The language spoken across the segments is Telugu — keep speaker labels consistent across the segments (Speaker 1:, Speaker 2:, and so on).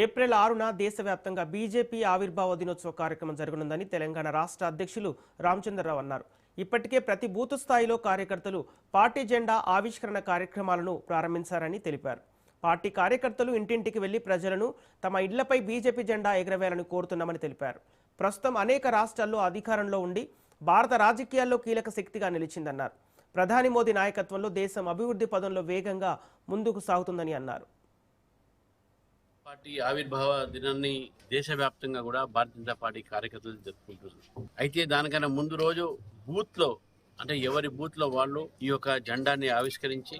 Speaker 1: ఏప్రిల్ 6న దేశవ్యాప్తంగా బీజేపీ ఆవిర్భావ దినోత్సవ కార్యక్రమం జరగనుందని తెలంగాణ రాష్ట్ర అధ్యక్షులు రామచంద్రరావు అన్నారు. ఇప్పటికే ప్రతి బూత్ స్థాయిలో కార్యకర్తలు పార్టీ జెండా ఆవిష్కరణ కార్యక్రమాలను ప్రారంభించారని తెలిపారు. పార్టీ కార్యకర్తలు ఇంటింటికి వెళ్లి ప్రజలను తమ ఇళ్లపై బీజేపీ జెండా ఎగరవేయాలని కోరుతున్నామని తెలిపారు. ప్రస్తుతం అనేక రాష్ట్రాల్లో అధికారంలో ఉండి భారత రాజకీయాల్లో కీలక శక్తిగా నిలిచిందన్నారు. ప్రధాని మోదీ నాయకత్వంలో దేశం అభివృద్ధి పదంలో వేగంగా ముందుకు సాగుతుందని అన్నారు.
Speaker 2: పార్టీ ఆవిర్భావ దినాన్ని దేశవ్యాప్తంగా కూడా భారతీయ జనతా పార్టీ కార్యకర్తలు జరుపుకుంటున్నారు. అయితే దానికన్నా ముందు రోజు బూత్ లో అంటే ఎవరి బూత్ లో వాళ్ళు ఈ యొక్క జెండాని ఆవిష్కరించి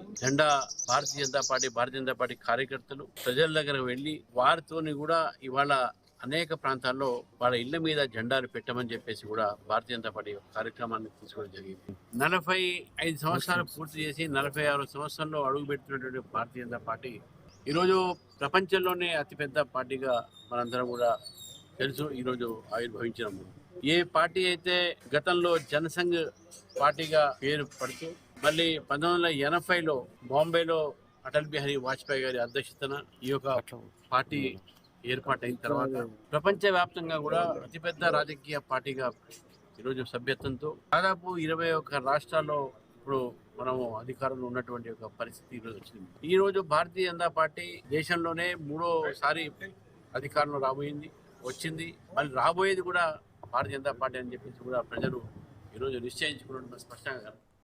Speaker 2: భారతీయ జనతా పార్టీ కార్యకర్తలు ప్రజల దగ్గర వెళ్లి వారితోని కూడా ఇవాళ అనేక ప్రాంతాల్లో వాళ్ళ ఇళ్ల మీద జెండాలు పెట్టమని చెప్పేసి కూడా భారతీయ జనతా పార్టీ కార్యక్రమాన్ని తీసుకోవడం జరిగింది. 45 సంవత్సరాలు పూర్తి చేసి 46వ సంవత్సరంలో అడుగు పెడుతున్నటువంటి భారతీయ జనతా పార్టీ ఈరోజు ప్రపంచంలోనే అతిపెద్ద పార్టీగా మనందరం కూడా తెలుసు. ఈరోజు ఆవిర్భవించినాము. ఏ పార్టీ అయితే గతంలో జనసంఘ్ పార్టీగా పేరు పడుతూ మళ్ళీ 1980లో బాంబేలో అటల్ బిహారీ వాజ్పేయి గారి అధ్యక్షతన ఈ యొక్క పార్టీ ఏర్పాటైన తర్వాత ప్రపంచ వ్యాప్తంగా కూడా అతిపెద్ద రాజకీయ పార్టీగా ఈరోజు సభ్యత్వంతో దాదాపు 21 రాష్ట్రాల్లో ఇప్పుడు మనము అధికారంలో ఉన్నటువంటి ఒక పరిస్థితి ఈరోజు వచ్చింది. ఈ రోజు భారతీయ జనతా పార్టీ దేశంలోనే 3వ అధికారంలో వచ్చింది. మళ్ళీ రాబోయేది కూడా భారతీయ జనతా పార్టీ అని చెప్పేసి కూడా ప్రజలు ఈరోజు నిశ్చయించుకున్నట్టు స్పష్టంగా